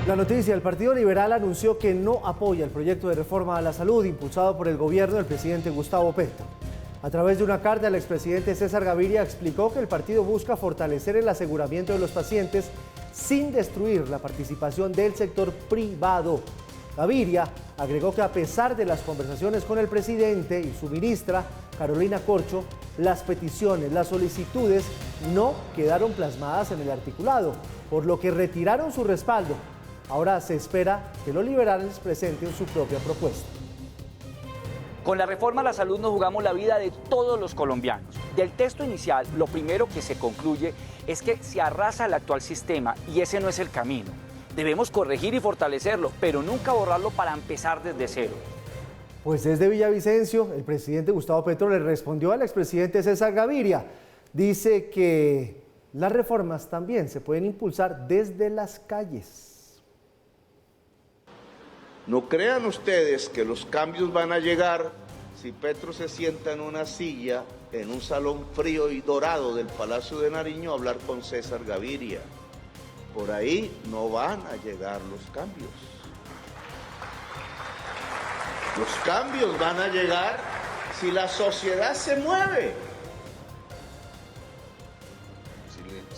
La noticia, el Partido Liberal anunció que no apoya el proyecto de reforma a la salud impulsado por el gobierno del presidente Gustavo Petro. A través de una carta, el expresidente César Gaviria explicó que el partido busca fortalecer el aseguramiento de los pacientes sin destruir la participación del sector privado. Gaviria agregó que a pesar de las conversaciones con el presidente y su ministra, Carolina Corcho, las peticiones, las solicitudes no quedaron plasmadas en el articulado, por lo que retiraron su respaldo. Ahora se espera que los liberales presenten su propia propuesta. Con la reforma a la salud nos jugamos la vida de todos los colombianos. Del texto inicial, lo primero que se concluye es que se arrasa el actual sistema y ese no es el camino. Debemos corregir y fortalecerlo, pero nunca borrarlo para empezar desde cero. Pues desde Villavicencio, el presidente Gustavo Petro le respondió al expresidente César Gaviria. Dice que las reformas también se pueden impulsar desde las calles. No crean ustedes que los cambios van a llegar si Petro se sienta en una silla, en un salón frío y dorado del Palacio de Nariño a hablar con César Gaviria. Por ahí no van a llegar los cambios. Los cambios van a llegar si la sociedad se mueve.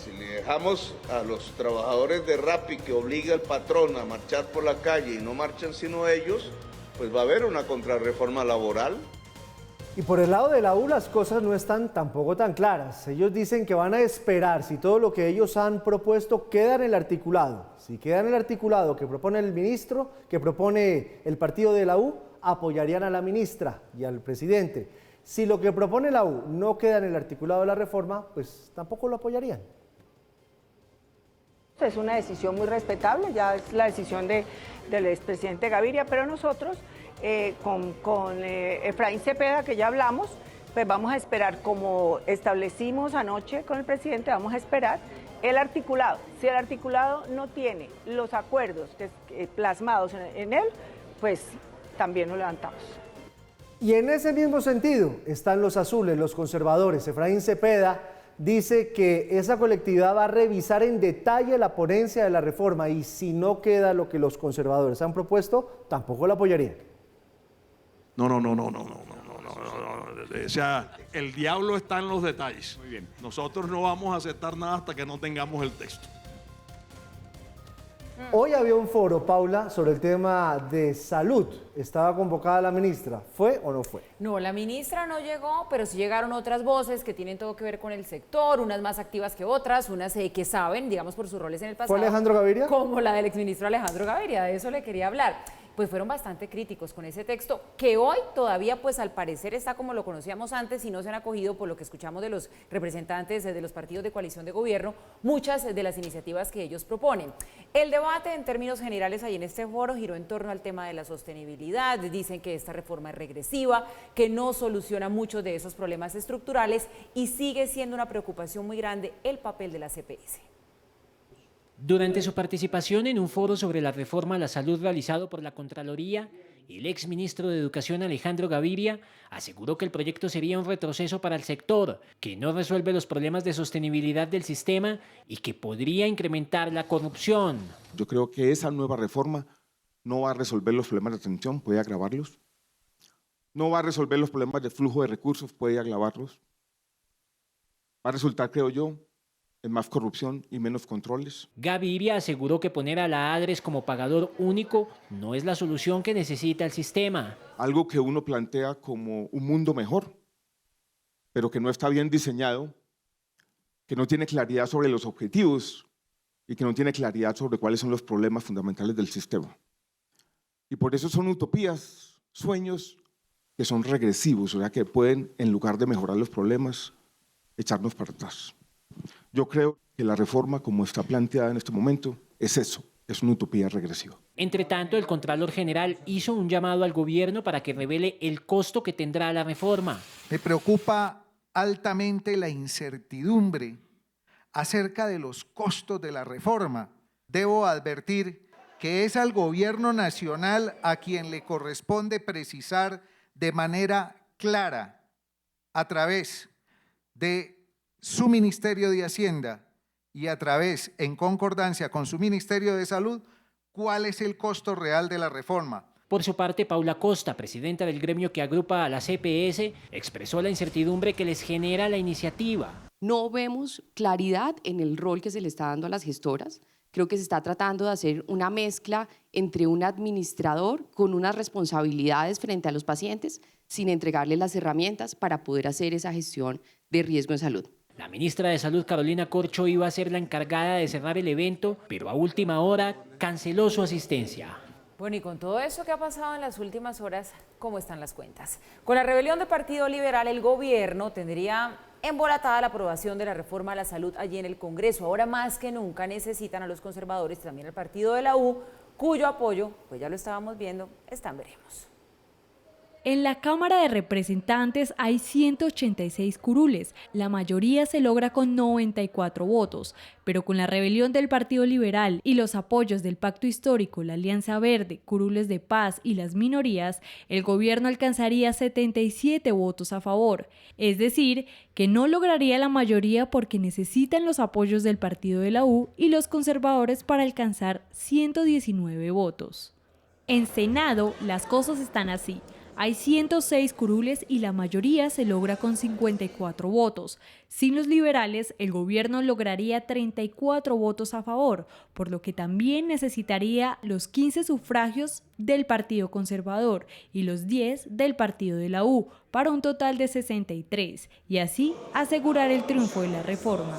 Si le dejamos a los trabajadores de Rappi que obliga al patrón a marchar por la calle y no marchan sino ellos, pues va a haber una contrarreforma laboral. Y por el lado de la U las cosas no están tampoco tan claras. Ellos dicen que van a esperar si todo lo que ellos han propuesto queda en el articulado. Si queda en el articulado que propone el ministro, que propone el partido de la U, apoyarían a la ministra y al presidente. Si lo que propone la U no queda en el articulado de la reforma, pues tampoco lo apoyarían. Es una decisión muy respetable, ya es la decisión del expresidente Gaviria, pero nosotros con Efraín Cepeda, que ya hablamos, pues vamos a esperar, como establecimos anoche con el presidente, vamos a esperar el articulado. Si el articulado no tiene los acuerdos plasmados en él, pues también lo levantamos. Y en ese mismo sentido están los azules, los conservadores. Efraín Cepeda dice que esa colectividad va a revisar en detalle la ponencia de la reforma y si no queda lo que los conservadores han propuesto, tampoco la apoyarían. No. O sea, el diablo está en los detalles. Muy bien. Nosotros no vamos a aceptar nada hasta que no tengamos el texto. Hoy había un foro, Paula, sobre el tema de salud. Estaba convocada la ministra. ¿Fue o no fue? No, la ministra no llegó, pero sí llegaron otras voces que tienen todo que ver con el sector, unas más activas que otras, unas que saben, digamos, por sus roles en el pasado. ¿Fue Alejandro Gaviria? Como la del exministro Alejandro Gaviria, de eso le quería hablar. Pues fueron bastante críticos con ese texto, que hoy todavía, pues al parecer está como lo conocíamos antes y no se han acogido, por lo que escuchamos de los representantes de los partidos de coalición de gobierno, muchas de las iniciativas que ellos proponen. El debate en términos generales ahí en este foro giró en torno al tema de la sostenibilidad. Dicen que esta reforma es regresiva, que no soluciona muchos de esos problemas estructurales y sigue siendo una preocupación muy grande el papel de la CPS. Durante su participación en un foro sobre la reforma a la salud realizado por la Contraloría, el exministro de Educación Alejandro Gaviria aseguró que el proyecto sería un retroceso para el sector, que no resuelve los problemas de sostenibilidad del sistema y que podría incrementar la corrupción. Yo creo que esa nueva reforma no va a resolver los problemas de atención, puede agravarlos. No va a resolver los problemas de flujo de recursos, puede agravarlos. Va a resultar, creo yo, en más corrupción y menos controles. Gaviria aseguró que poner a la ADRES como pagador único no es la solución que necesita el sistema. Algo que uno plantea como un mundo mejor, pero que no está bien diseñado, que no tiene claridad sobre los objetivos y que no tiene claridad sobre cuáles son los problemas fundamentales del sistema. Y por eso son utopías, sueños que son regresivos, o sea, que pueden, en lugar de mejorar los problemas, echarnos para atrás. Yo creo que la reforma, como está planteada en este momento, es eso, es una utopía regresiva. Entre tanto, el Contralor General hizo un llamado al gobierno para que revele el costo que tendrá la reforma. Me preocupa altamente la incertidumbre acerca de los costos de la reforma. Debo advertir que es al gobierno nacional a quien le corresponde precisar de manera clara, a través de su Ministerio de Hacienda y a través, en concordancia con su Ministerio de Salud, cuál es el costo real de la reforma. Por su parte, Paula Costa, presidenta del gremio que agrupa a las EPS, expresó la incertidumbre que les genera la iniciativa. No vemos claridad en el rol que se le está dando a las gestoras. Creo que se está tratando de hacer una mezcla entre un administrador con unas responsabilidades frente a los pacientes, sin entregarles las herramientas para poder hacer esa gestión de riesgo en salud. La ministra de Salud, Carolina Corcho, iba a ser la encargada de cerrar el evento, pero a última hora canceló su asistencia. Bueno, y con todo eso que ha pasado en las últimas horas, ¿cómo están las cuentas? Con la rebelión del Partido Liberal, el gobierno tendría embolatada la aprobación de la reforma a la salud allí en el Congreso. Ahora más que nunca necesitan a los conservadores, también al partido de la U, cuyo apoyo, pues ya lo estábamos viendo, están veremos. En la Cámara de Representantes hay 186 curules, la mayoría se logra con 94 votos, pero con la rebelión del Partido Liberal y los apoyos del Pacto Histórico, la Alianza Verde, Curules de Paz y las minorías, el gobierno alcanzaría 77 votos a favor, es decir, que no lograría la mayoría porque necesitan los apoyos del Partido de la U y los conservadores para alcanzar 119 votos. En Senado, las cosas están así. Hay 106 curules y la mayoría se logra con 54 votos. Sin los liberales, el gobierno lograría 34 votos a favor, por lo que también necesitaría los 15 sufragios del Partido Conservador y los 10 del Partido de la U, para un total de 63, y así asegurar el triunfo de la reforma.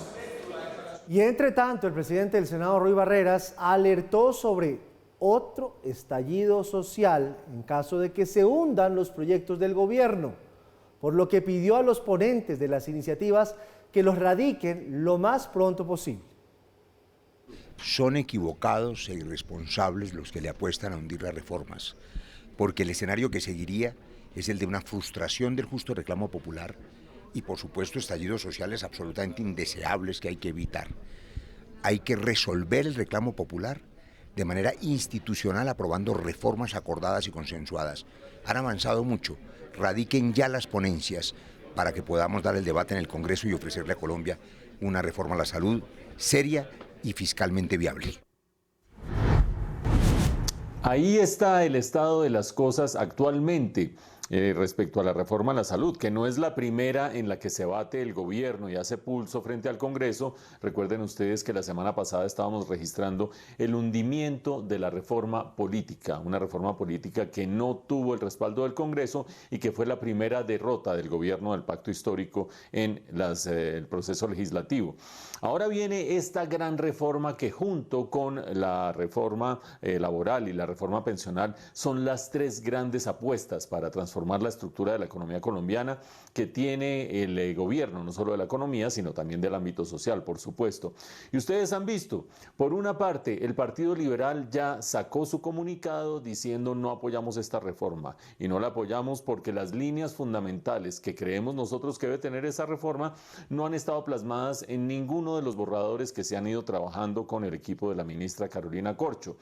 Y entre tanto, el presidente del Senado, Roy Barreras, alertó sobre otro estallido social en caso de que se hundan los proyectos del gobierno, por lo que pidió a los ponentes de las iniciativas que los radiquen lo más pronto posible. Son equivocados e irresponsables los que le apuestan a hundir las reformas, porque el escenario que seguiría es el de una frustración del justo reclamo popular y, por supuesto, estallidos sociales absolutamente indeseables que hay que evitar. Hay que resolver el reclamo popular de manera institucional, aprobando reformas acordadas y consensuadas. Han avanzado mucho, radiquen ya las ponencias para que podamos dar el debate en el Congreso y ofrecerle a Colombia una reforma a la salud seria y fiscalmente viable. Ahí está el estado de las cosas actualmente. Respecto a la reforma a la salud, que no es la primera en la que se bate el gobierno y hace pulso frente al Congreso. Recuerden ustedes que la semana pasada estábamos registrando el hundimiento de la reforma política, una reforma política que no tuvo el respaldo del Congreso y que fue la primera derrota del gobierno del Pacto Histórico en el proceso legislativo. Ahora viene esta gran reforma que, junto con la reforma laboral y la reforma pensional, son las tres grandes apuestas para transformar la estructura de la economía colombiana que tiene el gobierno, no solo de la economía, sino también del ámbito social, por supuesto. Y ustedes han visto, por una parte, el Partido Liberal ya sacó su comunicado diciendo no apoyamos esta reforma, y no la apoyamos porque las líneas fundamentales que creemos nosotros que debe tener esa reforma no han estado plasmadas en ninguno de los borradores que se han ido trabajando con el equipo de la ministra Carolina Corcho.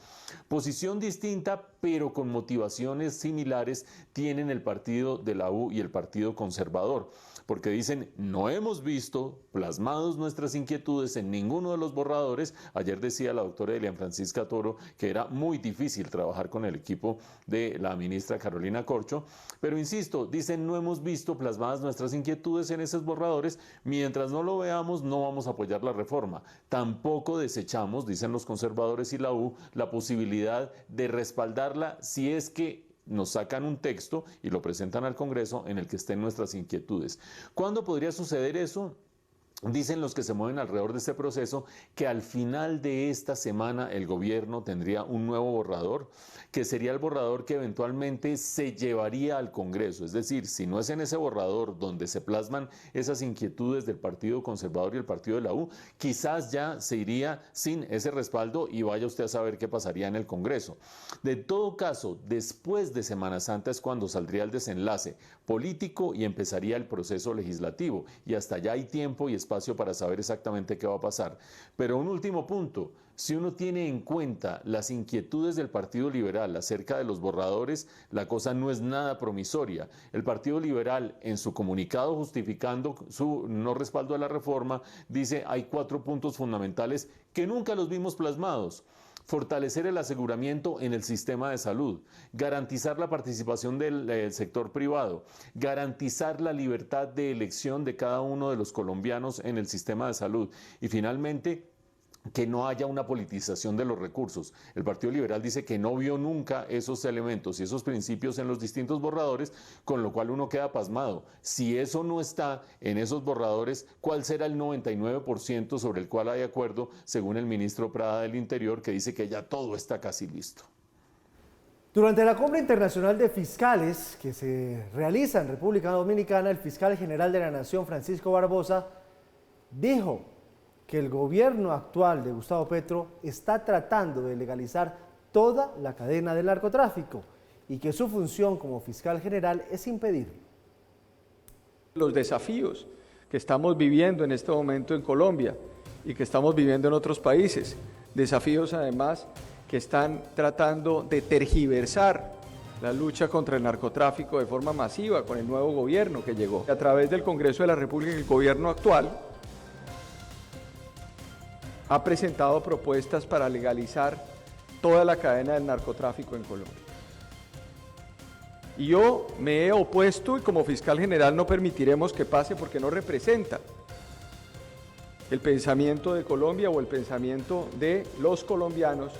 Posición distinta, pero con motivaciones similares, tienen el Partido de la U y el Partido Conservador, porque dicen, no hemos visto plasmados nuestras inquietudes en ninguno de los borradores. Ayer decía la doctora Elian Francisca Toro que era muy difícil trabajar con el equipo de la ministra Carolina Corcho, pero insisto, dicen, no hemos visto plasmadas nuestras inquietudes en esos borradores, mientras no lo veamos no vamos a apoyar la reforma. Tampoco desechamos, dicen los conservadores y la U, la posibilidad de respaldarla si es que nos sacan un texto y lo presentan al Congreso en el que estén nuestras inquietudes. ¿Cuándo podría suceder eso? Dicen los que se mueven alrededor de este proceso que al final de esta semana el gobierno tendría un nuevo borrador, que sería el borrador que eventualmente se llevaría al Congreso. Es decir, si no es en ese borrador donde se plasman esas inquietudes del Partido Conservador y el Partido de la U, quizás ya se iría sin ese respaldo y vaya usted a saber qué pasaría en el Congreso. De todo caso, después de Semana Santa es cuando saldría el desenlace político y empezaría el proceso legislativo, y hasta allá hay tiempo y espacio para saber exactamente qué va a pasar. Pero un último punto, si uno tiene en cuenta las inquietudes del Partido Liberal acerca de los borradores, la cosa no es nada promisoria. El Partido Liberal, en su comunicado justificando su no respaldo a la reforma, dice hay 4 puntos fundamentales que nunca los vimos plasmados. fortalecer el aseguramiento en el sistema de salud, garantizar la participación del sector privado, garantizar la libertad de elección de cada uno de los colombianos en el sistema de salud y finalmente que no haya una politización de los recursos. El Partido Liberal dice que no vio nunca esos elementos y esos principios en los distintos borradores, con lo cual uno queda pasmado. Si eso no está en esos borradores, ¿cuál será el 99% sobre el cual hay acuerdo, según el ministro Prada del Interior, que dice que ya todo está casi listo? Durante la Cumbre Internacional de Fiscales que se realiza en República Dominicana, el fiscal general de la Nación, Francisco Barbosa, dijo que el gobierno actual de Gustavo Petro está tratando de legalizar toda la cadena del narcotráfico y que su función como fiscal general es impedirlo. Los desafíos que estamos viviendo en este momento en Colombia y que estamos viviendo en otros países, desafíos además que están tratando de tergiversar la lucha contra el narcotráfico de forma masiva con el nuevo gobierno que llegó. A través del Congreso de la República, el gobierno actual ha presentado propuestas para legalizar toda la cadena del narcotráfico en Colombia. Y yo me he opuesto y como fiscal general no permitiremos que pase porque no representa el pensamiento de Colombia o el pensamiento de los colombianos.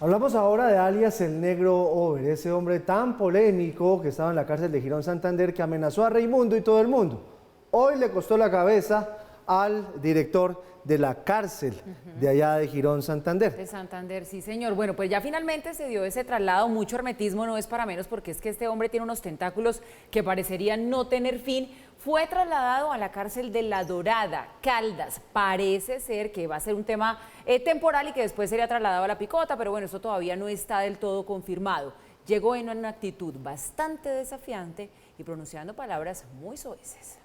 Hablamos ahora de alias el Negro Over, ese hombre tan polémico que estaba en la cárcel de Girón Santander que amenazó a Raimundo y todo el mundo. Hoy le costó la cabeza al director de la cárcel de allá de Girón Santander. De Santander, sí señor. Bueno, pues ya finalmente se dio ese traslado, mucho hermetismo, no es para menos porque es que este hombre tiene unos tentáculos que parecerían no tener fin. Fue trasladado a la cárcel de La Dorada, Caldas. Parece ser que va a ser un tema temporal y que después sería trasladado a La Picota, pero bueno, eso todavía no está del todo confirmado. Llegó en una actitud bastante desafiante y pronunciando palabras muy soeces.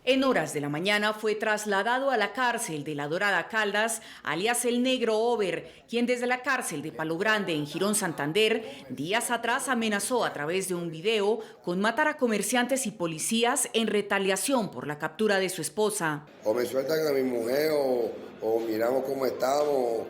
En horas de la mañana fue trasladado a la cárcel de La Dorada Caldas, alias el Negro Over, quien desde la cárcel de Palo Grande en Girón Santander, días atrás amenazó a través de un video con matar a comerciantes y policías en retaliación por la captura de su esposa. O me sueltan a mi mujer o miramos cómo estamos,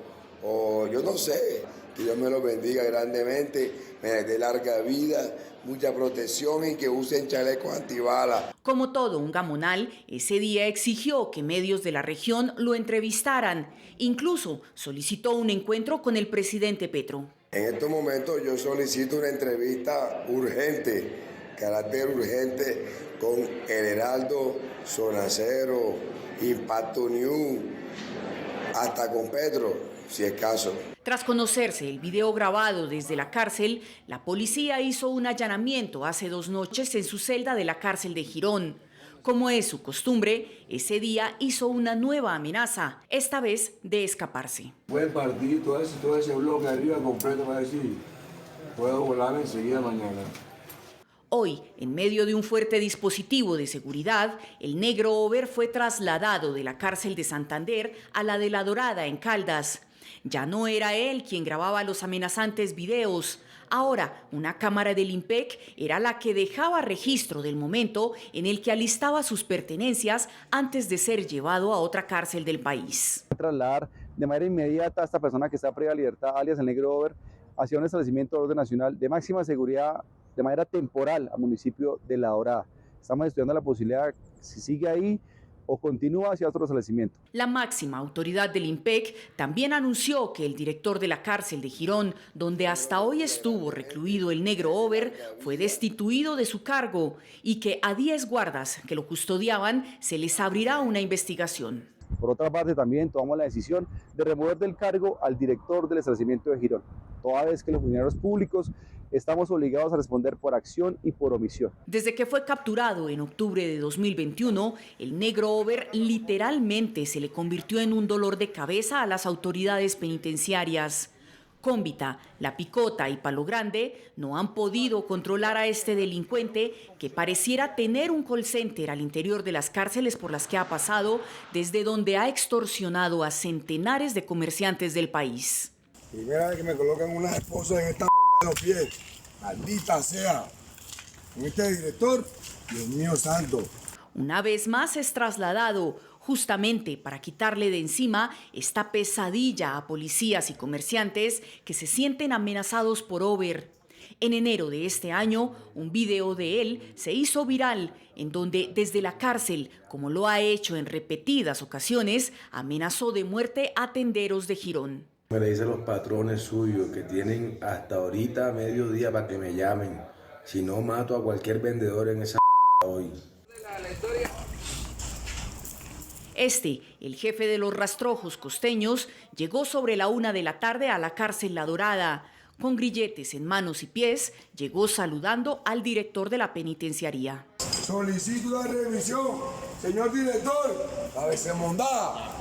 o yo no sé, que Dios me lo bendiga grandemente, me dé larga vida, mucha protección y que usen chalecos antibalas. Como todo un gamonal, ese día exigió que medios de la región lo entrevistaran. Incluso solicitó un encuentro con el presidente Petro. En estos momentos yo solicito una entrevista urgente, carácter urgente, con El Heraldo, Zona Cero, Impacto News, hasta con Petro, si es caso. Tras conocerse el video grabado desde la cárcel, la policía hizo un allanamiento hace 2 noches en su celda de la cárcel de Girón. Como es su costumbre, ese día hizo una nueva amenaza, esta vez de escaparse. Buen partido, todo ese bloque arriba completo para decir, puedo volar enseguida mañana. Hoy, en medio de un fuerte dispositivo de seguridad, el Negro Over fue trasladado de la cárcel de Santander a la de La Dorada en Caldas. Ya no era él quien grababa los amenazantes videos. Ahora, una cámara del IMPEC era la que dejaba registro del momento en el que alistaba sus pertenencias antes de ser llevado a otra cárcel del país. Trasladar de manera inmediata a esta persona que está privada de libertad, alias el Negro Over, hacia un establecimiento de orden nacional de máxima seguridad de manera temporal al municipio de La Dorada. Estamos estudiando la posibilidad, si sigue ahí, o continúa hacia otro establecimiento. La máxima autoridad del IMPEC también anunció que el director de la cárcel de Girón, donde hasta hoy estuvo recluido el Negro Over, fue destituido de su cargo y que a 10 guardas que lo custodiaban se les abrirá una investigación. Por otra parte, también tomamos la decisión de remover del cargo al director del establecimiento de Girón, toda vez que los funcionarios públicos estamos obligados a responder por acción y por omisión. Desde que fue capturado en octubre de 2021, el Negro Over literalmente se le convirtió en un dolor de cabeza a las autoridades penitenciarias. Cómbita, La Picota y Palo Grande no han podido controlar a este delincuente que pareciera tener un call center al interior de las cárceles por las que ha pasado, desde donde ha extorsionado a centenares de comerciantes del país. Primera vez que me colocan una esposa en esta de los pies, maldita sea. Con este director, Dios mío santo. Una vez más es trasladado justamente para quitarle de encima esta pesadilla a policías y comerciantes que se sienten amenazados por Over. En enero de este año, un video de él se hizo viral en donde desde la cárcel, como lo ha hecho en repetidas ocasiones, amenazó de muerte a tenderos de Girón. Me le dicen los patrones suyos que tienen hasta ahorita a mediodía para que me llamen. Si no, mato a cualquier vendedor en esa hoy. El jefe de los rastrojos costeños, llegó sobre la 1 de la tarde a la cárcel La Dorada. Con grilletes en manos y pies, llegó saludando al director de la penitenciaría. Solicito una revisión, señor director. A veces mondada.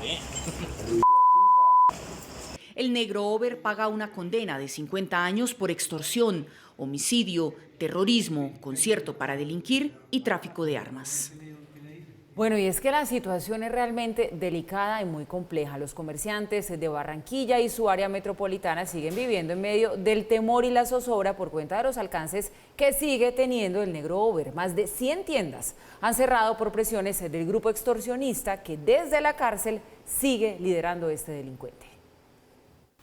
El negro Over paga una condena de 50 años por extorsión, homicidio, terrorismo, concierto para delinquir y tráfico de armas. Bueno, y es que la situación es realmente delicada y muy compleja. Los comerciantes de Barranquilla y su área metropolitana siguen viviendo en medio del temor y la zozobra por cuenta de los alcances que sigue teniendo el negro Over. Más de 100 tiendas han cerrado por presiones del grupo extorsionista que desde la cárcel sigue liderando este delincuente.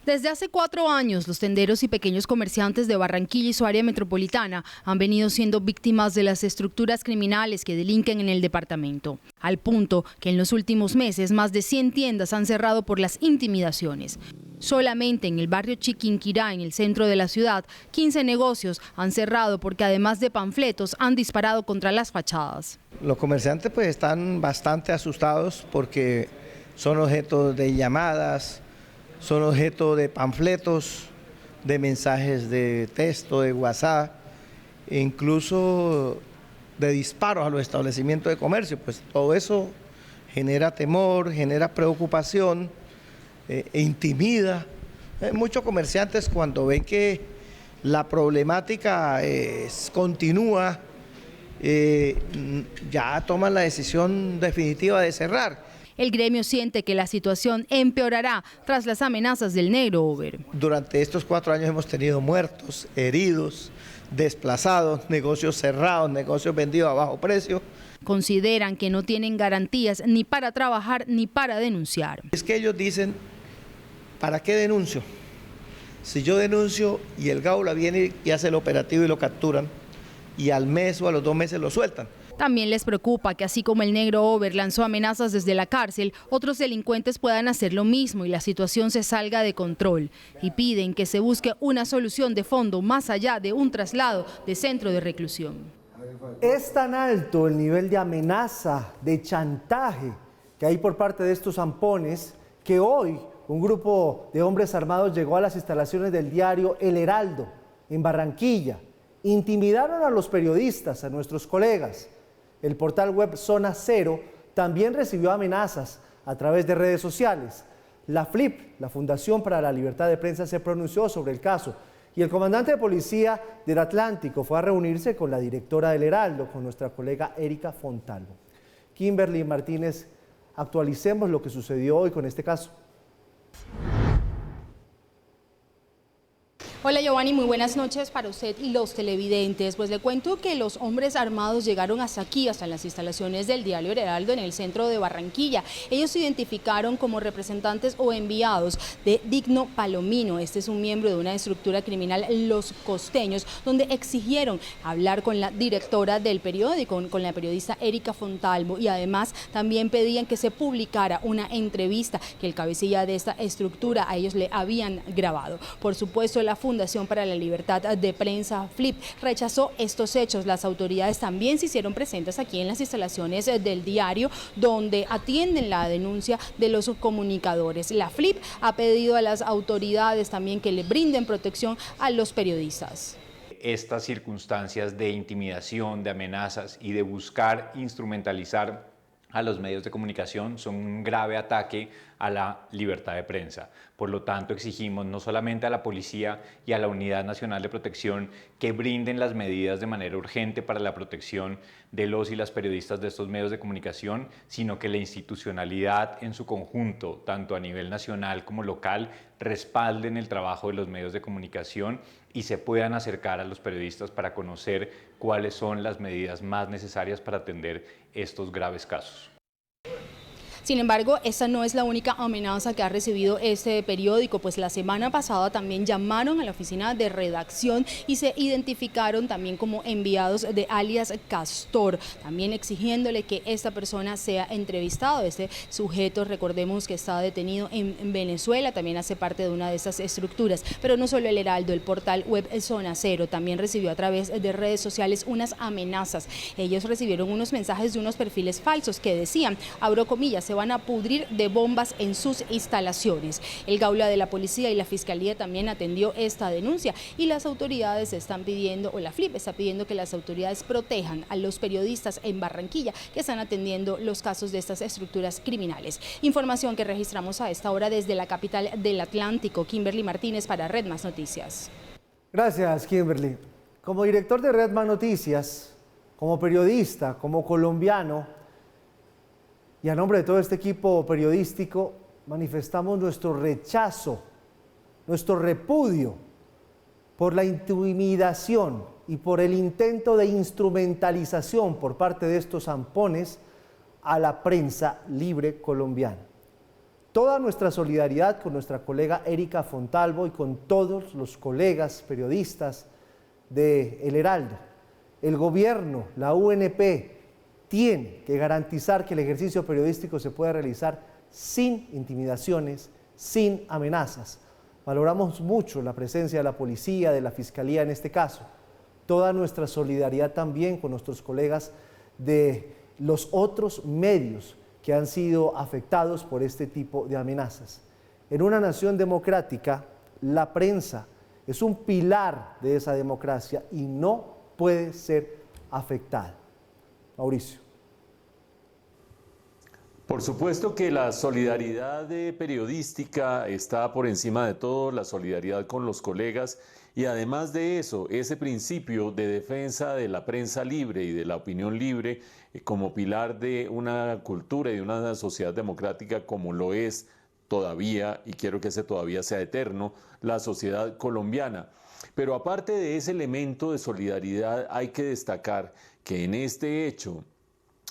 Desde hace 4 años, los tenderos y pequeños comerciantes de Barranquilla y su área metropolitana han venido siendo víctimas de las estructuras criminales que delinquen en el departamento, al punto que en los últimos meses más de 100 tiendas han cerrado por las intimidaciones. Solamente en el barrio Chiquinquirá, en el centro de la ciudad, 15 negocios han cerrado porque además de panfletos han disparado contra las fachadas. Los comerciantes pues están bastante asustados porque son objeto de llamadas, son objeto de panfletos, de mensajes de texto, de WhatsApp, e incluso de disparos a los establecimientos de comercio. Pues todo eso genera temor, genera preocupación, e intimida. Muchos comerciantes cuando ven que la problemática continúa, ya toman la decisión definitiva de cerrar. El gremio siente que la situación empeorará tras las amenazas del negro Over. Durante estos 4 años hemos tenido muertos, heridos, desplazados, negocios cerrados, negocios vendidos a bajo precio. Consideran que no tienen garantías ni para trabajar ni para denunciar. Es que ellos dicen, ¿para qué denuncio? Si yo denuncio y el Gaula viene y hace el operativo y lo capturan, y al mes o a los 2 meses lo sueltan. También les preocupa que así como el negro Over lanzó amenazas desde la cárcel, otros delincuentes puedan hacer lo mismo y la situación se salga de control. Y piden que se busque una solución de fondo más allá de un traslado de centro de reclusión. Es tan alto el nivel de amenaza, de chantaje que hay por parte de estos zampones que hoy un grupo de hombres armados llegó a las instalaciones del diario El Heraldo en Barranquilla. Intimidaron a los periodistas, a nuestros colegas. El portal web Zona Cero también recibió amenazas a través de redes sociales. La FLIP, la Fundación para la Libertad de Prensa, se pronunció sobre el caso y el comandante de policía del Atlántico fue a reunirse con la directora del Heraldo, con nuestra colega Erika Fontalvo. Kimberly Martínez, actualicemos lo que sucedió hoy con este caso. Hola Giovanni, muy buenas noches para usted y los televidentes. Pues le cuento que los hombres armados llegaron hasta aquí, hasta las instalaciones del diario Heraldo en el centro de Barranquilla. Ellos se identificaron como representantes o enviados de Digno Palomino. Este es un miembro de una estructura criminal, Los Costeños, donde exigieron hablar con la directora del periódico, con la periodista Erika Fontalvo, y además también pedían que se publicara una entrevista que el cabecilla de esta estructura a ellos le habían grabado. Por supuesto, la Fundación para la Libertad de Prensa, FLIP, rechazó estos hechos. Las autoridades también se hicieron presentes aquí en las instalaciones del diario, donde atienden la denuncia de los comunicadores. La FLIP ha pedido a las autoridades también que le brinden protección a los periodistas. Estas circunstancias de intimidación, de amenazas y de buscar instrumentalizar a los medios de comunicación son un grave ataque a la libertad de prensa. Por lo tanto, exigimos no solamente a la policía y a la Unidad Nacional de Protección que brinden las medidas de manera urgente para la protección de los y las periodistas de estos medios de comunicación, sino que la institucionalidad en su conjunto, tanto a nivel nacional como local, respalden el trabajo de los medios de comunicación y se puedan acercar a los periodistas para conocer cuáles son las medidas más necesarias para atender estos graves casos. Sin embargo, esta no es la única amenaza que ha recibido este periódico, pues la semana pasada también llamaron a la oficina de redacción y se identificaron también como enviados de alias Castor, también exigiéndole que esta persona sea entrevistado. Este sujeto, recordemos que está detenido en Venezuela, también hace parte de una de esas estructuras, pero no solo el Heraldo, el portal web Zona Cero también recibió a través de redes sociales unas amenazas. Ellos recibieron unos mensajes de unos perfiles falsos que decían, abro comillas, se van a pudrir de bombas en sus instalaciones. El Gaula de la Policía y la Fiscalía también atendió esta denuncia y las autoridades están pidiendo, o la FLIP está pidiendo que las autoridades protejan a los periodistas en Barranquilla que están atendiendo los casos de estas estructuras criminales. Información que registramos a esta hora desde la capital del Atlántico. Kimberly Martínez para Red Más Noticias. Gracias, Kimberly. Como director de Red Más Noticias, como periodista, como colombiano y a nombre de todo este equipo periodístico, manifestamos nuestro rechazo, nuestro repudio por la intimidación y por el intento de instrumentalización por parte de estos zampones a la prensa libre colombiana. Toda nuestra solidaridad con nuestra colega Erika Fontalvo y con todos los colegas periodistas de El Heraldo. El gobierno, la UNP, tiene que garantizar que el ejercicio periodístico se pueda realizar sin intimidaciones, sin amenazas. Valoramos mucho la presencia de la policía, de la fiscalía en este caso. Toda nuestra solidaridad también con nuestros colegas de los otros medios que han sido afectados por este tipo de amenazas. En una nación democrática, la prensa es un pilar de esa democracia y no puede ser afectada. Mauricio. Por supuesto que la solidaridad periodística está por encima de todo, la solidaridad con los colegas y además de eso, ese principio de defensa de la prensa libre y de la opinión libre como pilar de una cultura y de una sociedad democrática como lo es todavía, y quiero que ese todavía sea eterno, la sociedad colombiana. Pero aparte de ese elemento de solidaridad, hay que destacar que en este hecho,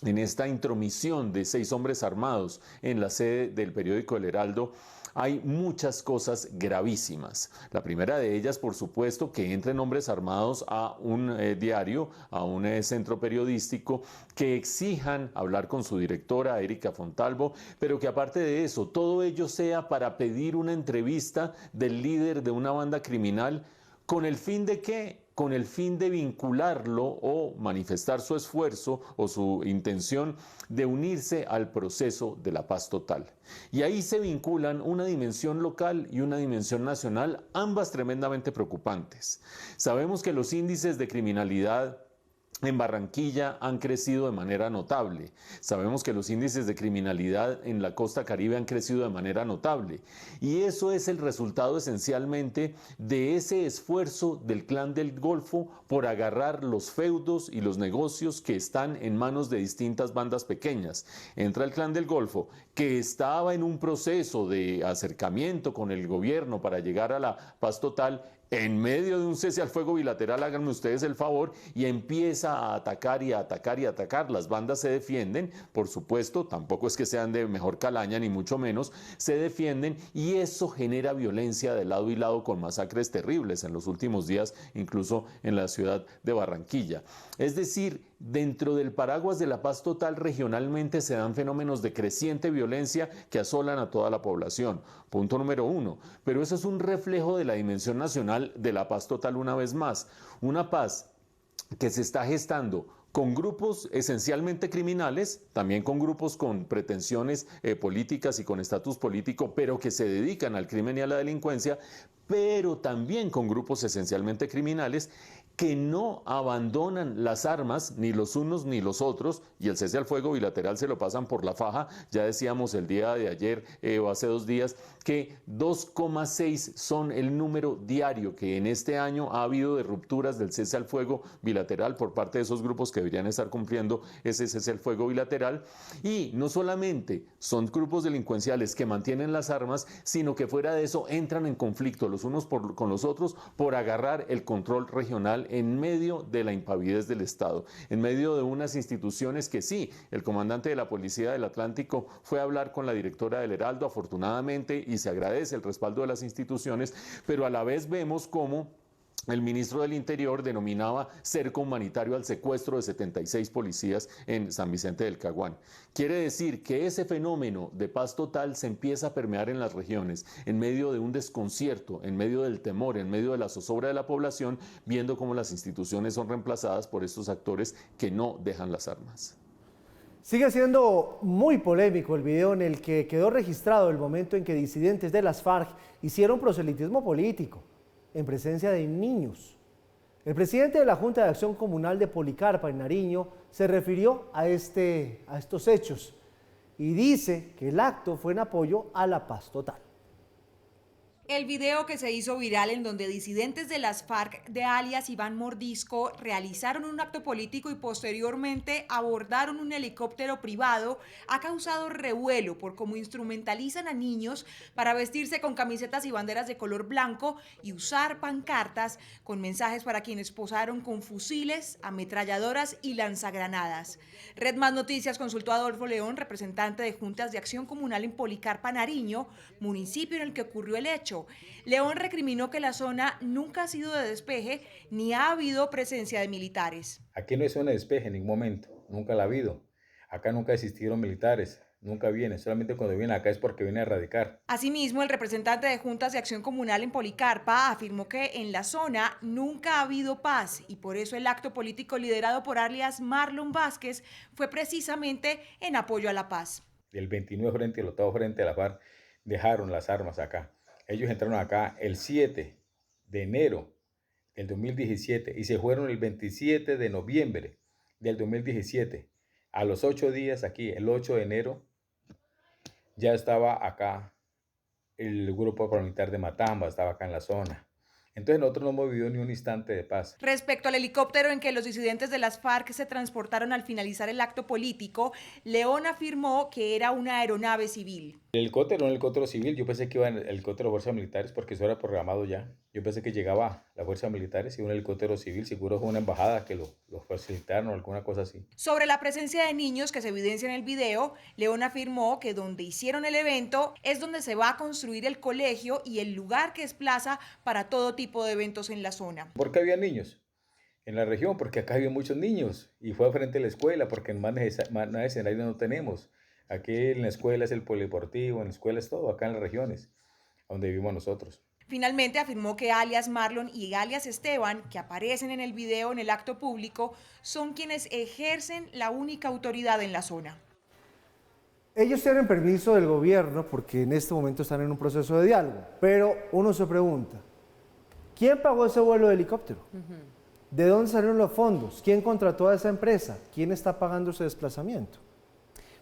en esta intromisión de 6 hombres armados en la sede del periódico El Heraldo, hay muchas cosas gravísimas. La primera de ellas, por supuesto, que entren hombres armados a un diario, a un centro periodístico, que exijan hablar con su directora, Erika Fontalvo, pero que aparte de eso, todo ello sea para pedir una entrevista del líder de una banda criminal. ¿Con el fin de qué? Con el fin de vincularlo o manifestar su esfuerzo o su intención de unirse al proceso de la paz total. Y ahí se vinculan una dimensión local y una dimensión nacional, ambas tremendamente preocupantes. Sabemos que los índices de criminalidad en Barranquilla han crecido de manera notable. Sabemos que los índices de criminalidad en la costa caribe han crecido de manera notable. Y eso es el resultado esencialmente de ese esfuerzo del Clan del Golfo por agarrar los feudos y los negocios que están en manos de distintas bandas pequeñas. Entra el Clan del Golfo, que estaba en un proceso de acercamiento con el gobierno para llegar a la paz total, en medio de un cese al fuego bilateral, háganme ustedes el favor, y empieza a atacar y a atacar y a atacar. Las bandas se defienden, por supuesto, tampoco es que sean de mejor calaña, ni mucho menos, se defienden y eso genera violencia de lado y lado con masacres terribles en los últimos días, incluso en la ciudad de Barranquilla. Es decir, dentro del paraguas de la paz total regionalmente se dan fenómenos de creciente violencia que asolan a toda la población. Punto número 1. Pero eso es un reflejo de la dimensión nacional de la paz total una vez más. Una paz que se está gestando con grupos esencialmente criminales, también con grupos con pretensiones políticas y con estatus político, pero que se dedican al crimen y a la delincuencia, pero también con grupos esencialmente criminales que no abandonan las armas, ni los unos ni los otros, y el cese al fuego bilateral se lo pasan por la faja. Ya decíamos el día de ayer o hace 2 días que 2,6 son el número diario que en este año ha habido de rupturas del cese al fuego bilateral por parte de esos grupos que deberían estar cumpliendo ese cese al fuego bilateral. Y no solamente son grupos delincuenciales que mantienen las armas, sino que fuera de eso entran en conflicto los unos con los otros por agarrar el control regional en medio de la impavidez del Estado, en medio de unas instituciones que sí, el comandante de la Policía del Atlántico fue a hablar con la directora del Heraldo, afortunadamente, y se agradece el respaldo de las instituciones, pero a la vez vemos cómo el ministro del Interior denominaba cerco humanitario al secuestro de 76 policías en San Vicente del Caguán. Quiere decir que ese fenómeno de paz total se empieza a permear en las regiones, en medio de un desconcierto, en medio del temor, en medio de la zozobra de la población, viendo cómo las instituciones son reemplazadas por estos actores que no dejan las armas. Sigue siendo muy polémico el video en el que quedó registrado el momento en que disidentes de las FARC hicieron proselitismo político en presencia de niños. El presidente de la Junta de Acción Comunal de Policarpa en Nariño se refirió a estos hechos y dice que el acto fue en apoyo a la paz total. El video que se hizo viral en donde disidentes de las FARC de alias Iván Mordisco realizaron un acto político y posteriormente abordaron un helicóptero privado ha causado revuelo por cómo instrumentalizan a niños para vestirse con camisetas y banderas de color blanco y usar pancartas con mensajes para quienes posaron con fusiles, ametralladoras y lanzagranadas. Red Más Noticias consultó a Adolfo León, representante de Juntas de Acción Comunal en Policarpa, Nariño, municipio en el que ocurrió el hecho. León recriminó que la zona nunca ha sido de despeje ni ha habido presencia de militares. Aquí no es zona de despeje en ningún momento, nunca la ha habido. Acá nunca existieron militares, nunca vienen, solamente cuando vienen acá es porque vienen a erradicar. Asimismo, el representante de Juntas de Acción Comunal en Policarpa afirmó que en la zona nunca ha habido paz y por eso el acto político liderado por alias Marlon Vázquez fue precisamente en apoyo a la paz. El 29 frente y el 8 frente a la FARC dejaron las armas acá. Ellos entraron acá el 7 de enero del 2017 y se fueron el 27 de noviembre del 2017. A los 8 días aquí, el 8 de enero, ya estaba acá el grupo paramilitar de Matamba, estaba acá en la zona. Entonces nosotros no hemos vivido ni un instante de paz. Respecto al helicóptero en que los disidentes de las FARC se transportaron al finalizar el acto político, León afirmó que era una aeronave civil. El helicóptero no era un helicóptero civil, yo pensé que iba en el helicóptero de fuerzas militares porque eso era programado ya. Yo pensé que llegaba la fuerza militares y un helicóptero civil, seguro fue una embajada que los facilitaron o alguna cosa así. Sobre la presencia de niños que se evidencia en el video, León afirmó que donde hicieron el evento es donde se va a construir el colegio y el lugar que es plaza para todo tipo de eventos en la zona. ¿Por qué había niños en la región? Porque acá había muchos niños y fue frente a la escuela porque más escenario no tenemos. Aquí en la escuela es el polideportivo, en la escuela es todo, acá en las regiones donde vivimos nosotros. Finalmente afirmó que alias Marlon y alias Esteban, que aparecen en el video en el acto público, son quienes ejercen la única autoridad en la zona. Ellos tienen permiso del gobierno porque en este momento están en un proceso de diálogo, pero uno se pregunta, ¿quién pagó ese vuelo de helicóptero? ¿De dónde salieron los fondos? ¿Quién contrató a esa empresa? ¿Quién está pagando ese desplazamiento?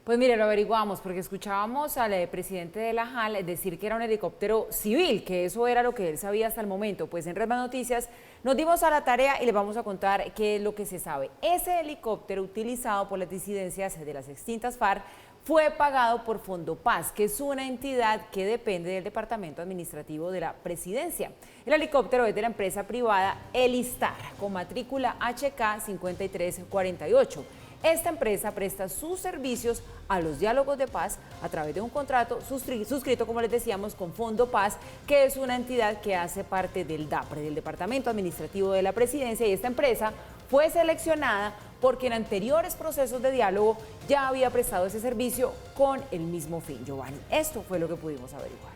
Pues mire, lo averiguamos porque escuchábamos al presidente de la JAL decir que era un helicóptero civil, que eso era lo que él sabía hasta el momento. Pues en Red Más Noticias nos dimos a la tarea y les vamos a contar qué es lo que se sabe. Ese helicóptero utilizado por las disidencias de las extintas FARC fue pagado por Fondopaz, que es una entidad que depende del Departamento Administrativo de la Presidencia. El helicóptero es de la empresa privada Elistar, con matrícula HK 5348. Esta empresa presta sus servicios a los diálogos de paz a través de un contrato suscrito, como les decíamos, con Fondopaz, que es una entidad que hace parte del DAPRE, del Departamento Administrativo de la Presidencia, y esta empresa fue seleccionada porque en anteriores procesos de diálogo ya había prestado ese servicio con el mismo fin. Giovanni, esto fue lo que pudimos averiguar.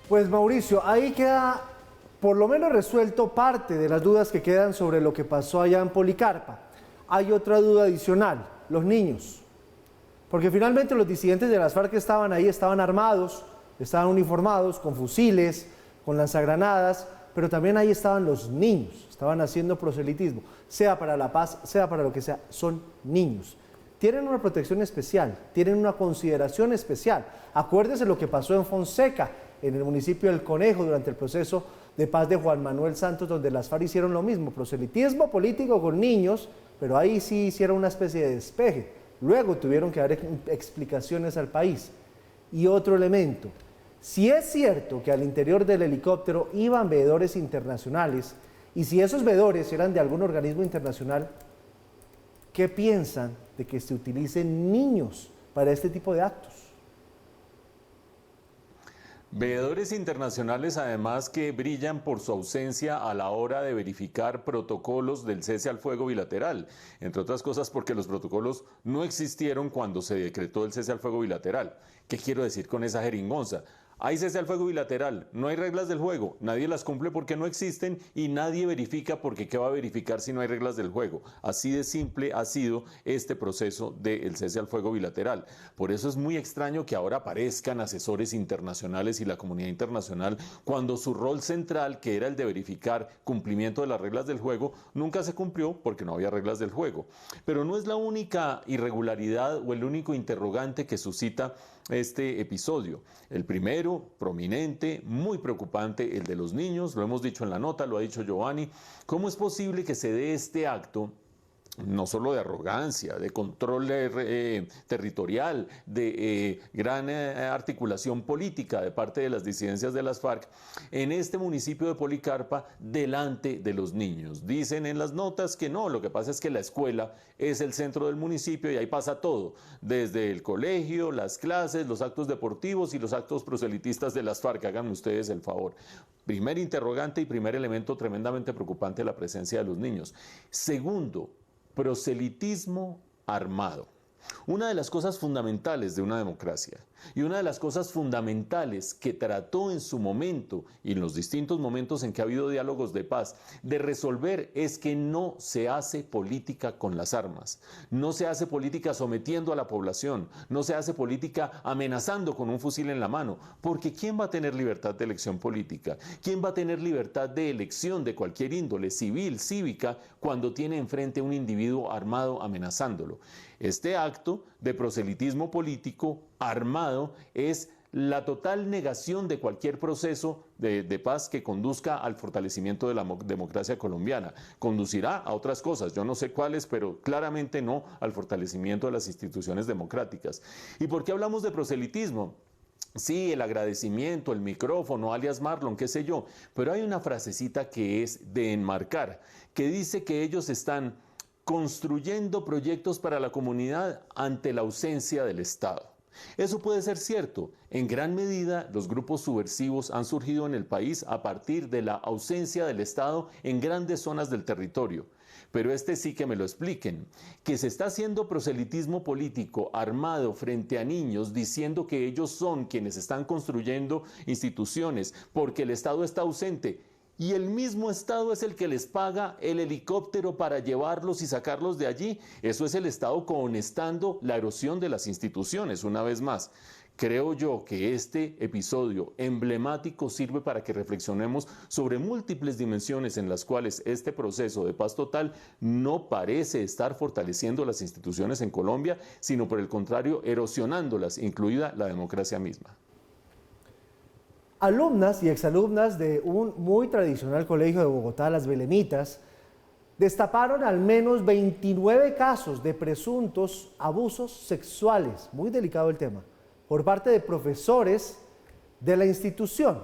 Pues Mauricio, ahí queda por lo menos resuelto parte de las dudas que quedan sobre lo que pasó allá en Policarpa. Hay otra duda adicional, los niños. Porque finalmente los disidentes de las FARC que estaban ahí estaban armados, estaban uniformados, con fusiles, con lanzagranadas, pero también ahí estaban los niños, estaban haciendo proselitismo, sea para la paz, sea para lo que sea, son niños. Tienen una protección especial, tienen una consideración especial. Acuérdense lo que pasó en Fonseca, en el municipio del Conejo, durante el proceso de paz de Juan Manuel Santos, donde las FARC hicieron lo mismo, proselitismo político con niños, pero ahí sí hicieron una especie de despeje. Luego tuvieron que dar explicaciones al país. Y otro elemento, si es cierto que al interior del helicóptero iban veedores internacionales Y si esos veedores eran de algún organismo internacional, ¿qué piensan de que se utilicen niños para este tipo de actos? Veedores internacionales, además, que brillan por su ausencia a la hora de verificar protocolos del cese al fuego bilateral, entre otras cosas porque los protocolos no existieron cuando se decretó el cese al fuego bilateral. ¿Qué quiero decir con esa jeringonza? Hay cese al fuego bilateral, no hay reglas del juego, nadie las cumple porque no existen y nadie verifica porque ¿qué va a verificar si no hay reglas del juego? Así de simple ha sido este proceso del cese al fuego bilateral. Por eso es muy extraño que ahora aparezcan asesores internacionales y la comunidad internacional cuando su rol central, que era el de verificar cumplimiento de las reglas del juego, nunca se cumplió porque no había reglas del juego. Pero no es la única irregularidad o el único interrogante que suscita este episodio. El primero, prominente, muy preocupante, el de los niños, lo hemos dicho en la nota, lo ha dicho Giovanni. ¿Cómo es posible que se dé este acto, no solo de arrogancia, de control territorial, de gran articulación política de parte de las disidencias de las FARC, en este municipio de Policarpa, delante de los niños? Dicen en las notas que no, lo que pasa es que la escuela es el centro del municipio y ahí pasa todo, desde el colegio, las clases, los actos deportivos y los actos proselitistas de las FARC, háganme ustedes el favor. Primer interrogante y primer elemento tremendamente preocupante, la presencia de los niños. Segundo, proselitismo armado. Una de las cosas fundamentales de una democracia y una de las cosas fundamentales que trató en su momento y en los distintos momentos en que ha habido diálogos de paz de resolver es que no se hace política con las armas, no se hace política sometiendo a la población, no se hace política amenazando con un fusil en la mano, porque ¿quién va a tener libertad de elección política? ¿Quién va a tener libertad de elección de cualquier índole, civil, cívica, cuando tiene enfrente a un individuo armado amenazándolo? Este acto de proselitismo político armado es la total negación de cualquier proceso de paz que conduzca al fortalecimiento de la democracia colombiana. Conducirá a otras cosas, yo no sé cuáles, pero claramente no al fortalecimiento de las instituciones democráticas. ¿Y por qué hablamos de proselitismo? Sí, el agradecimiento, el micrófono, alias Marlon, qué sé yo, pero hay una frasecita que es de enmarcar, que dice que ellos están construyendo proyectos para la comunidad ante la ausencia del Estado. Eso puede ser cierto. En gran medida, los grupos subversivos han surgido en el país a partir de la ausencia del Estado en grandes zonas del territorio. Pero este sí que me lo expliquen. Que se está haciendo proselitismo político armado frente a niños diciendo que ellos son quienes están construyendo instituciones porque el Estado está ausente. Y el mismo Estado es el que les paga el helicóptero para llevarlos y sacarlos de allí. Eso es el Estado cohonestando la erosión de las instituciones, una vez más. Creo yo que este episodio emblemático sirve para que reflexionemos sobre múltiples dimensiones en las cuales este proceso de paz total no parece estar fortaleciendo las instituciones en Colombia, sino por el contrario, erosionándolas, incluida la democracia misma. Alumnas y exalumnas de un muy tradicional colegio de Bogotá, las Belemitas, destaparon al menos 29 casos de presuntos abusos sexuales, muy delicado el tema, por parte de profesores de la institución.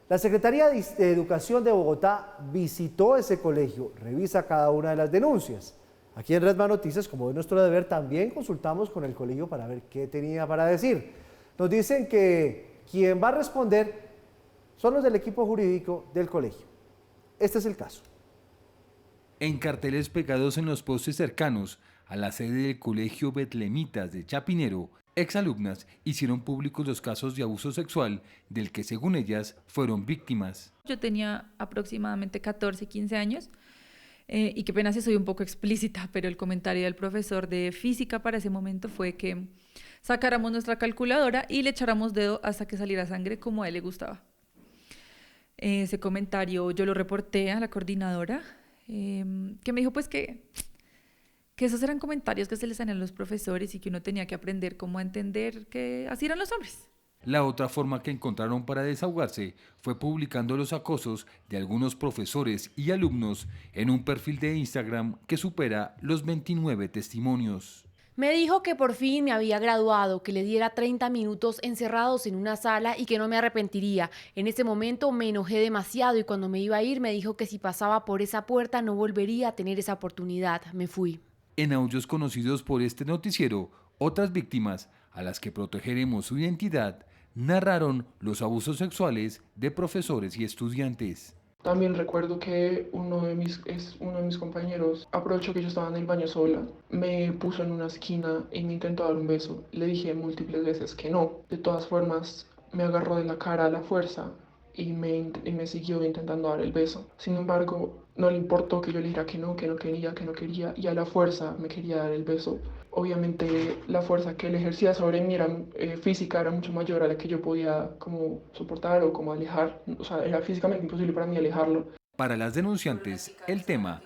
La Secretaría de Educación de Bogotá visitó ese colegio, revisa cada una de las denuncias. Aquí en Redman Noticias, como es nuestro deber, también consultamos con el colegio para ver qué tenía para decir. Nos dicen que quien va a responder son los del equipo jurídico del colegio. Este es el caso. En carteles pegados en los postes cercanos a la sede del Colegio Betlemitas de Chapinero, exalumnas hicieron públicos los casos de abuso sexual del que, según ellas, fueron víctimas. Yo tenía aproximadamente 14, 15 años y qué pena si soy un poco explícita, pero el comentario del profesor de física para ese momento fue que sacáramos nuestra calculadora y le echáramos dedo hasta que saliera sangre como a él le gustaba. Ese comentario yo lo reporté a la coordinadora, que me dijo pues que esos eran comentarios que se les hacían a los profesores y que uno tenía que aprender cómo a entender que así eran los hombres. La otra forma que encontraron para desahogarse fue publicando los acosos de algunos profesores y alumnos en un perfil de Instagram que supera los 29 testimonios. Me dijo que por fin me había graduado, que le diera 30 minutos encerrados en una sala y que no me arrepentiría. En ese momento me enojé demasiado y cuando me iba a ir me dijo que si pasaba por esa puerta no volvería a tener esa oportunidad. Me fui. En audios conocidos por este noticiero, otras víctimas, a las que protegeremos su identidad, narraron los abusos sexuales de profesores y estudiantes. También recuerdo que uno de mis compañeros aprovechó que yo estaba en el baño sola, me puso en una esquina y me intentó dar un beso. Le dije múltiples veces que no. De todas formas, me agarró de la cara a la fuerza y me siguió intentando dar el beso. Sin embargo, no le importó que yo le dijera que no quería y a la fuerza me quería dar el beso. Obviamente la fuerza que él ejercía sobre mí física era mucho mayor a la que yo podía como soportar o como alejar. O sea, era físicamente imposible para mí alejarlo. Para las denunciantes, el tema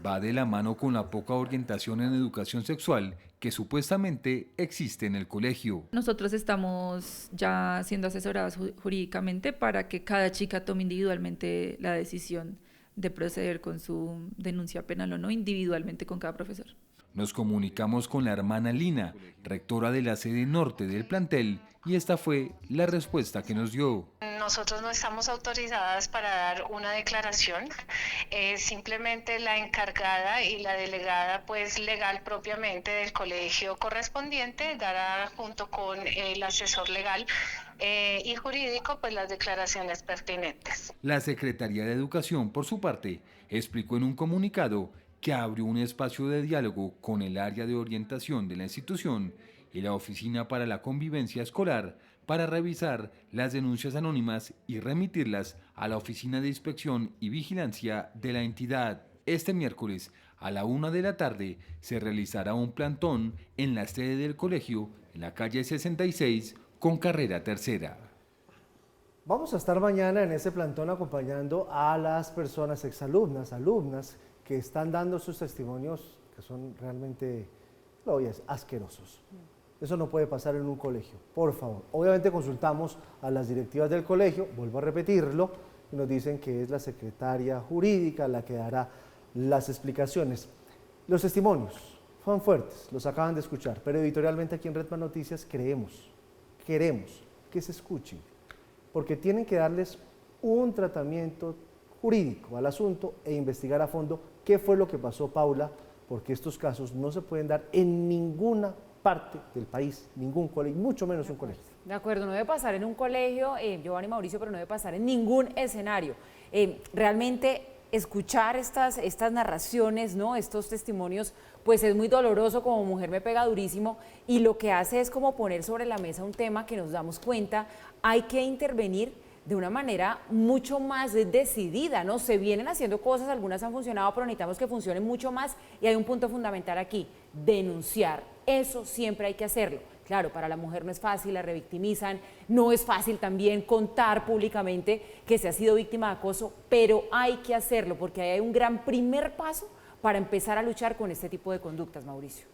va de la mano con la poca orientación en educación sexual que supuestamente existe en el colegio. Nosotros estamos ya siendo asesoradas jurídicamente para que cada chica tome individualmente la decisión de proceder con su denuncia penal o no, individualmente con cada profesor. Nos comunicamos con la hermana Lina, rectora de la sede norte del plantel, y esta fue la respuesta que nos dio. Nosotros no estamos autorizadas para dar una declaración, simplemente la encargada y la delegada pues legal propiamente del colegio correspondiente dará junto con el asesor legal y jurídico pues las declaraciones pertinentes. La Secretaría de Educación, por su parte, explicó en un comunicado que abrió un espacio de diálogo con el área de orientación de la institución y la Oficina para la Convivencia Escolar para revisar las denuncias anónimas y remitirlas a la Oficina de Inspección y Vigilancia de la entidad. Este miércoles, a la 1 de la tarde, se realizará un plantón en la sede del colegio, en la calle 66, con carrera tercera. Vamos a estar mañana en ese plantón acompañando a las personas exalumnas, alumnas, que están dando sus testimonios que son realmente, asquerosos. Eso no puede pasar en un colegio, por favor. Obviamente consultamos a las directivas del colegio, vuelvo a repetirlo, y nos dicen que es la secretaria jurídica la que dará las explicaciones. Los testimonios fueron fuertes, los acaban de escuchar, pero editorialmente aquí en Redman Noticias queremos que se escuchen, porque tienen que darles un tratamiento jurídico al asunto e investigar a fondo qué fue lo que pasó, Paula, porque estos casos no se pueden dar en ninguna parte del país, ningún colegio, mucho menos un colegio. De acuerdo, no debe pasar en un colegio, Giovanni, Mauricio, pero no debe pasar en ningún escenario. Realmente escuchar estas narraciones, ¿no? Estos testimonios, pues es muy doloroso, como mujer me pega durísimo, y lo que hace es como poner sobre la mesa un tema que nos damos cuenta, hay que intervenir de una manera mucho más decidida, ¿no? Se vienen haciendo cosas, algunas han funcionado, pero necesitamos que funcionen mucho más, y hay un punto fundamental aquí, denunciar. Eso siempre hay que hacerlo. Claro, para la mujer no es fácil, la revictimizan, no es fácil también contar públicamente que se ha sido víctima de acoso, pero hay que hacerlo porque ahí hay un gran primer paso para empezar a luchar con este tipo de conductas, Mauricio.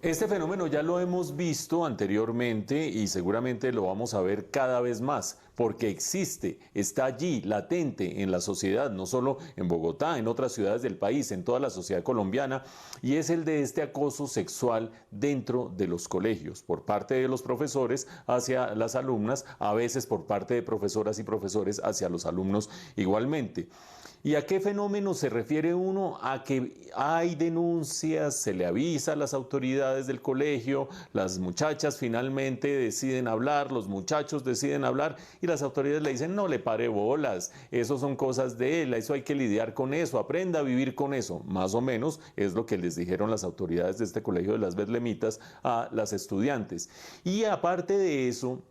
Este fenómeno ya lo hemos visto anteriormente y seguramente lo vamos a ver cada vez más, porque existe, está allí, latente en la sociedad, no solo en Bogotá, en otras ciudades del país, en toda la sociedad colombiana, y es el de este acoso sexual dentro de los colegios, por parte de los profesores hacia las alumnas, a veces por parte de profesoras y profesores hacia los alumnos igualmente. ¿Y a qué fenómeno se refiere uno? A que hay denuncias, se le avisa a las autoridades del colegio, las muchachas finalmente deciden hablar, los muchachos deciden hablar y las autoridades le dicen no le pare bolas, eso son cosas de él, eso hay que lidiar con eso, aprenda a vivir con eso. Más o menos es lo que les dijeron las autoridades de este colegio de las Betlemitas a las estudiantes. Y aparte de eso,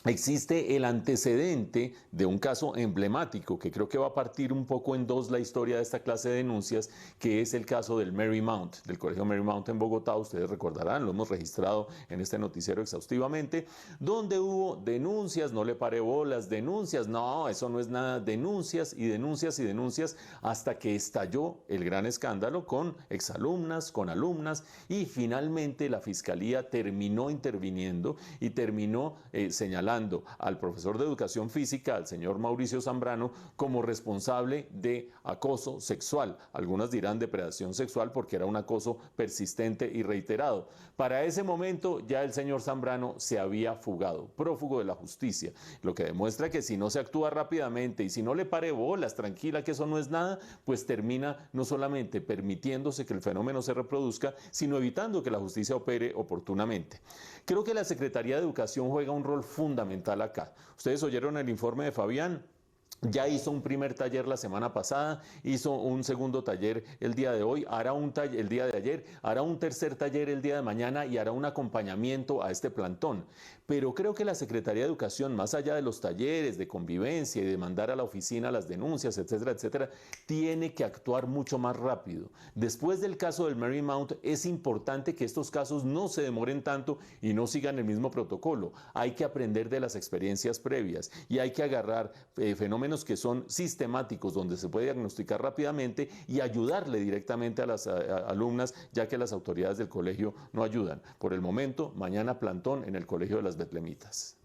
existe el antecedente de un caso emblemático que creo que va a partir un poco en dos la historia de esta clase de denuncias, que es el caso del Marymount, del Colegio Marymount en Bogotá. Ustedes recordarán, lo hemos registrado en este noticiero exhaustivamente, donde hubo denuncias, no le pare bolas, denuncias, no, eso no es nada, denuncias y denuncias y denuncias, hasta que estalló el gran escándalo con exalumnas, con alumnas, y finalmente la Fiscalía terminó interviniendo y terminó señalando señalando al profesor de educación física, al señor Mauricio Zambrano, como responsable de acoso sexual. Algunas dirán depredación sexual porque era un acoso persistente y reiterado. Para ese momento ya el señor Zambrano se había fugado, prófugo de la justicia, lo que demuestra que si no se actúa rápidamente y si no le pare bolas, tranquila, que eso no es nada, pues termina no solamente permitiéndose que el fenómeno se reproduzca, sino evitando que la justicia opere oportunamente. Creo que la Secretaría de Educación juega un rol fundamental acá. Ustedes oyeron el informe de Fabián. Ya hizo un primer taller la semana pasada, hizo un segundo taller el día de hoy, hará un taller el día de ayer, hará un tercer taller el día de mañana y hará un acompañamiento a este plantón. Pero creo que la Secretaría de Educación, más allá de los talleres de convivencia y de mandar a la oficina las denuncias, etcétera, etcétera, tiene que actuar mucho más rápido. Después del caso del Marymount, es importante que estos casos no se demoren tanto y no sigan el mismo protocolo. Hay que aprender de las experiencias previas y hay que agarrar fenómenos que son sistemáticos, donde se puede diagnosticar rápidamente y ayudarle directamente a las alumnas, ya que las autoridades del colegio no ayudan. Por el momento, mañana plantón en el Colegio de las Betlemitas.